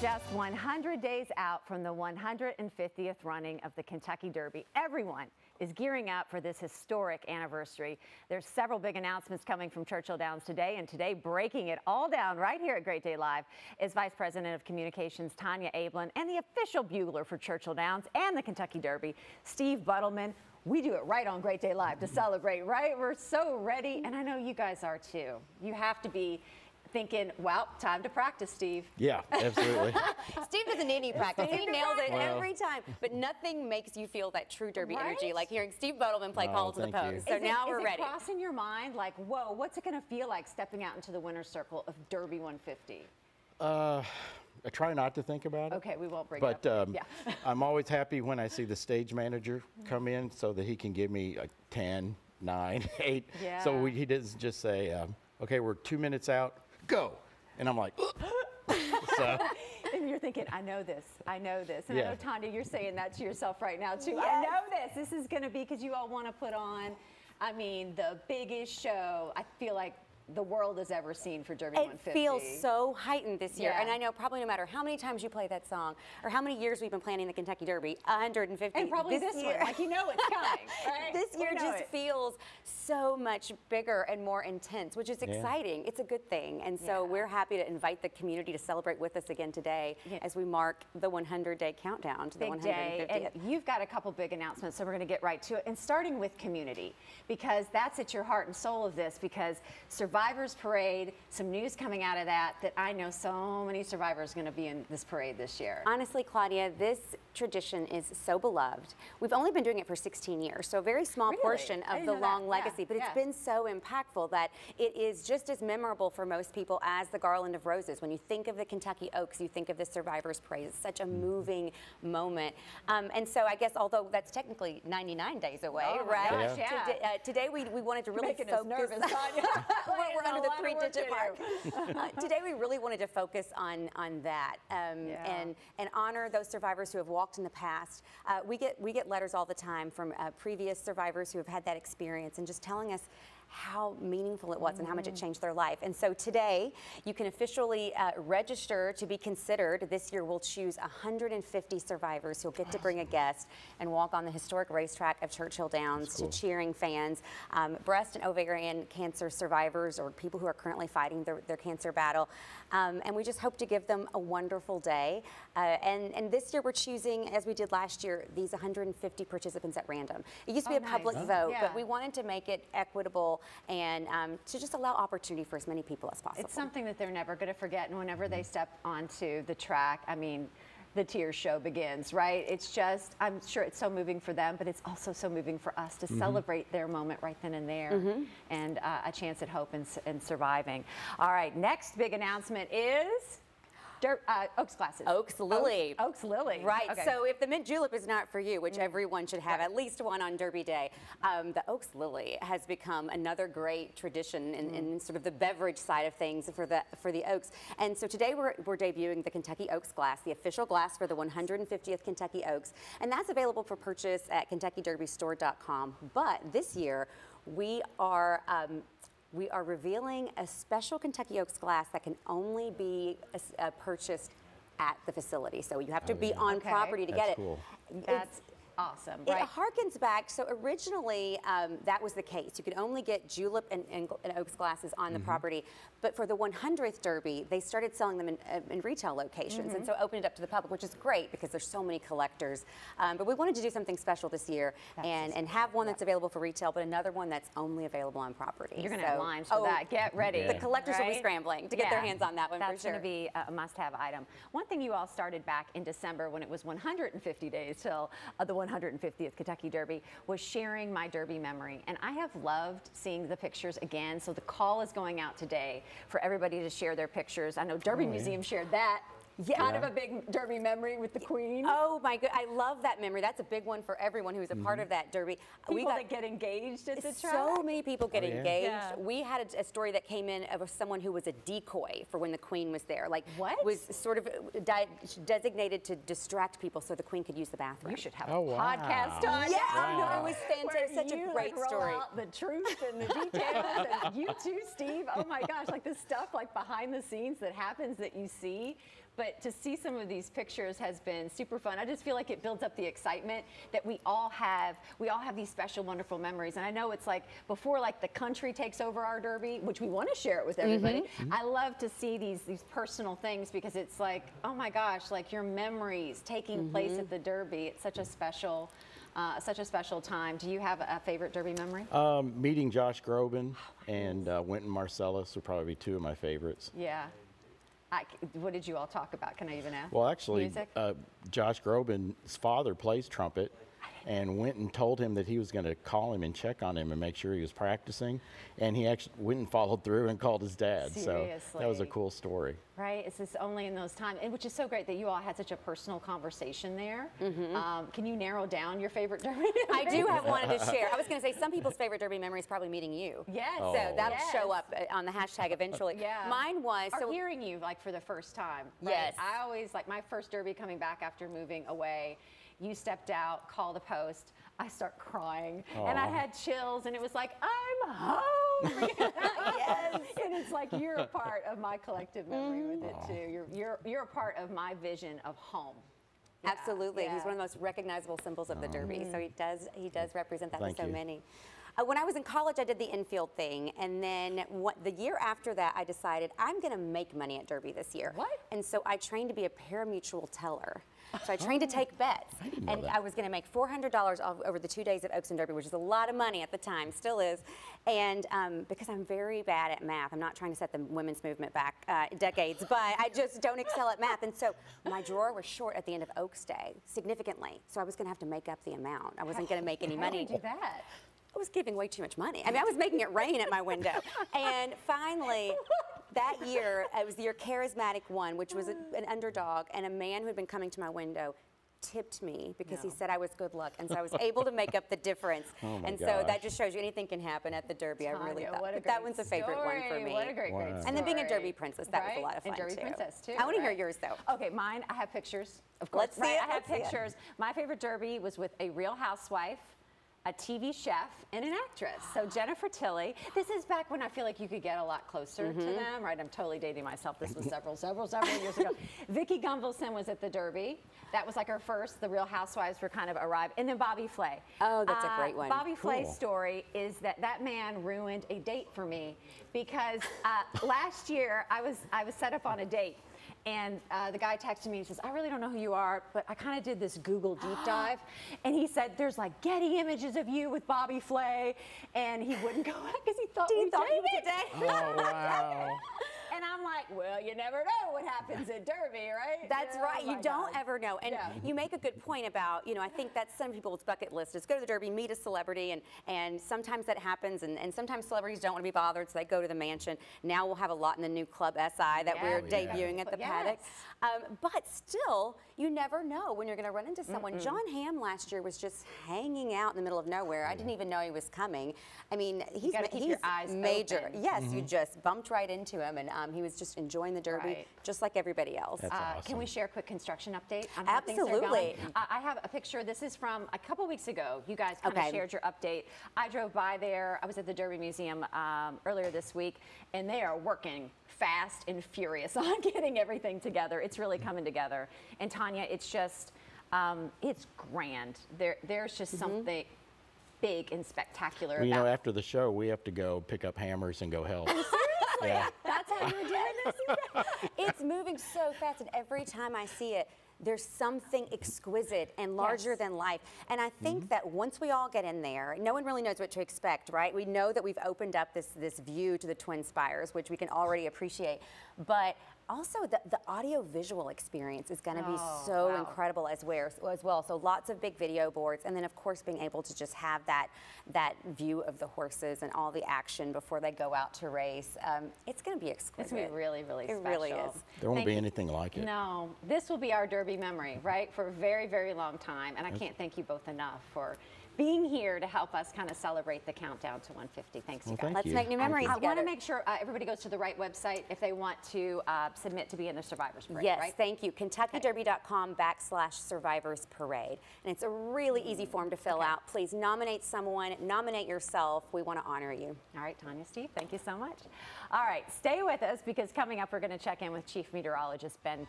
just 100 days out from the 150th running of the Kentucky Derby. Everyone is gearing up for this historic anniversary. There's several big announcements coming from Churchill Downs today, and today breaking it all down right here at Great Day Live is Vice President of Communications Tanya Ablin and the official bugler for Churchill Downs and the Kentucky Derby, Steve Buttleman. We do it right on Great Day Live to celebrate, right? We're so ready, and I know you guys are too. You have to be thinking, well, time to practice, Steve. Yeah, absolutely. Steve doesn't need any practice. He nails it every time. But nothing makes you feel that true Derby energy like hearing Steve Buttleman play Call to the Post. So now we're ready. Is it crossing your mind like, whoa, what's it going to feel like stepping out into the winner's circle of Derby 150? I try not to think about it. Okay, we won't bring it up. Yeah. I'm always happy when I see the stage manager come in so that he can give me a 10, 9, 8. Yeah. So he doesn't just say, okay, we're 2 minutes out, go. And I'm like, so. And you're thinking, I know this, I know this. And Yeah. I know, Tanya, you're saying that to yourself right now, too. Yes. I know this. This is going to be, because you all want to put on, I mean, the biggest show I feel like the world has ever seen for Derby 150. It feels so heightened this year. Yeah. And I know probably no matter how many times you play that song or how many years we've been planning the Kentucky Derby, 150. And probably this year, one, like you know it's coming, right? This year just feels so much bigger and more intense, which is exciting. It's a good thing. And so we're happy to invite the community to celebrate with us again today as we mark the 100-day countdown to the 150th. And you've got a couple big announcements, so we're going to get right to it. And starting with community, because that's at your heart and soul of this, because Survivors Parade, some news coming out of that I know so many survivors are going to be in this parade this year. Honestly, Claudia, this tradition is so beloved. We've only been doing it for 16 years, so a very small portion of the long legacy, but it's been so impactful that it is just as memorable for most people as the Garland of Roses. When you think of the Kentucky Oaks, you think of the Survivors Parade. It's such a moving moment. And so I guess, although that's technically 99 days away, right? Today we wanted to really focus. Nervous, Tanya. We're under the 3-digit mark. Today we really wanted to focus on that and honor those survivors who have walked in the past. We get letters all the time from previous survivors who have had that experience and just telling us how meaningful it was and how much it changed their life. And so today you can officially register to be considered. This year we'll choose 150 survivors who'll get to bring a guest and walk on the historic racetrack of Churchill Downs to cheering fans, breast and ovarian cancer survivors or people who are currently fighting their cancer battle. And we just hope to give them a wonderful day. And this year we're choosing, as we did last year, these 150 participants at random. It used to be a public vote, but we wanted to make it equitable and to just allow opportunity for as many people as possible. It's something that they're never going to forget, and whenever they step onto the track, I mean, the tears show begins, right? It's just, I'm sure it's so moving for them, but it's also so moving for us to celebrate their moment right then and there, and a chance at hope and surviving. All right, next big announcement is Oaks classes. Oaks Lily. Oaks Lily. Right. Okay. So if the mint julep is not for you, which everyone should have at least one on Derby Day, the Oaks Lily has become another great tradition in sort of the beverage side of things for the Oaks. And so today we're debuting the Kentucky Oaks glass, the official glass for the 150th Kentucky Oaks, and that's available for purchase at KentuckyDerbyStore.com. But this year we are revealing a special Kentucky Oaks glass that can only be purchased at the facility. So you have to be on property to get it. Cool. That's awesome, right? It harkens back. So originally, that was the case. You could only get julep and Oaks glasses on the property. But for the 100th Derby, they started selling them in retail locations, and so opened it up to the public, which is great because there's so many collectors. But we wanted to do something special this year and have one that's available for retail, but another one that's only available on property. You're going to have lines for that. Get ready. The collectors will be scrambling to get their hands on that one for sure. That's going to be a must-have item. One thing you all started back in December when it was 150 days till the 150th Kentucky Derby was sharing my Derby memory. And I have loved seeing the pictures again. So the call is going out today for everybody to share their pictures. I know Derby Museum shared that. Kind of a big Derby memory with the Queen. Oh my God, I love that memory. That's a big one for everyone who was a part of that Derby. People that get engaged at the track. So many people get engaged. We had a story that came in of someone who was a decoy for when the Queen was there. Like, was sort of designated to distract people so the Queen could use the bathroom. You should have a podcast on. Yeah, it was fantastic. Such a great story. Roll out the truth and the details. And you too, Steve. Oh my gosh, like the stuff like behind the scenes that happens that you see. but to see some of these pictures has been super fun. I just feel like it builds up the excitement that we all have these special, wonderful memories. And I know it's like before, like the country takes over our Derby, which we want to share it with everybody. I love to see these personal things because it's like, oh my gosh, like your memories taking place at the Derby. It's such a special time. Do you have a favorite Derby memory? Meeting Josh Groban and Wynton Marsalis would probably be two of my favorites. Yeah. What did you all talk about? Can I even ask? Well, actually, Music? Josh Groban's father plays trumpet, and Wynton told him that he was going to call him and check on him and make sure he was practicing, and Wynton followed through and called his dad. Seriously. So that was a cool story. Right, it's just only in those times, and which is so great that you all had such a personal conversation there. Can you narrow down your favorite Derby memory? I do have one to share. I was going to say some people's favorite Derby memory is probably meeting you. Yes. So that'll show up on the hashtag eventually. Yeah. Mine was or hearing you like for the first time. Right? Yes. I always like my first Derby coming back after moving away. You stepped out, called the post. I start crying, and I had chills, and it was like, I'm home. Yes. And it's like you're a part of my collective memory with it too. You're a part of my vision of home. Yeah. Absolutely. Yeah. He's one of the most recognizable symbols of the Derby. So he does represent that Thank for so you. many. When I was in college, I did the infield thing, and then the year after that, I decided I'm going to make money at Derby this year. What? And so I trained to be a parimutuel teller. So I trained to take bets, and I was going to make $400 over the 2 days at Oaks and Derby, which is a lot of money at the time, still is. And because I'm very bad at math, I'm not trying to set the women's movement back decades, but I just don't excel at math. And so my drawer was short at the end of Oaks Day, significantly. So I was going to have to make up the amount. I wasn't going to make any money. How did you do that? I was giving way too much money. I mean, I was making it rain at my window. And finally, that year, it was the year Charismatic won, which was an underdog, and a man who had been coming to my window tipped me because he said I was good luck, and so I was able to make up the difference. And so that just shows you anything can happen at the Derby. I really thought. But that one's a favorite one for me. What a great story. And then being a Derby princess, that was a lot of fun and Derby too. princess too. I want to hear yours though. Okay, mine. I have pictures. Of course, Let's see it, I have let's see it. pictures. My favorite Derby was with a Real Housewife, a TV chef, and an actress. So Jennifer Tilly. This is back when I feel like you could get a lot closer to them, right? I'm totally dating myself. This was several years ago. Vicki Gunvalson was at the Derby. That was like her first. The Real Housewives were kind of arrived. And then Bobby Flay. Oh, that's a great one. Bobby Flay's story is that man ruined a date for me because last year I was set up on a date. And the guy texted me and says, I really don't know who you are, but I kind of did this Google deep dive. And he said, there's like Getty images of you with Bobby Flay. And he wouldn't go out because he thought we dated. Oh, wow. And I'm like, well, you never know what happens at Derby, right? That's right. Oh You don't ever know. And you make a good point about, I think that's some people's bucket list is go to the Derby, meet a celebrity, and sometimes that happens, and sometimes celebrities don't want to be bothered, so they go to the mansion. Now we'll have a lot in the new Club SI that we're debuting at the paddock. But still, you never know when you're going to run into someone. John Hamm last year was just hanging out in the middle of nowhere. I didn't even know he was coming. I mean, he's your eyes major. open. Yes, you just bumped right into him, and he was just enjoying the Derby just like everybody else. That's awesome. Can we share a quick construction update on how things are Absolutely. going? I have a picture. This is from a couple weeks ago. You guys kind of shared your update. I drove by there. I was at the Derby Museum earlier this week, and they are working fast and furious on getting everything together. It's really coming together. And Tanya, it's just, it's grand. There's just something big and spectacular Well, about after the show, we have to go pick up hammers and go help. Seriously? That's how you're doing this? It's moving so fast, and every time I see it, there's something exquisite and larger than life. And I think that once we all get in there, no one really knows what to expect, right? We know that we've opened up this view to the Twin Spires, which we can already appreciate. But also, the audio-visual experience is going to be so incredible as well. So lots of big video boards, and then of course being able to just have that view of the horses and all the action before they go out to race. It's going to be exquisite. It's going to be really, really special. It really is. There won't be anything like it. No, this will be our Derby memory, right, for a very, very long time. And I can't thank you both enough for being here to help us kind of celebrate the countdown to 150. Thanks, you guys. Let's make new memories together. I want to make sure everybody goes to the right website if they want to submit to be in the Survivors Parade, yes, right? thank you. KentuckyDerby.com/Survivors Parade. And it's a really easy form to fill out. Please nominate someone, nominate yourself. We want to honor you. All right, Tanya, Steve, thank you so much. All right, stay with us because coming up, we're going to check in with Chief Meteorologist Ben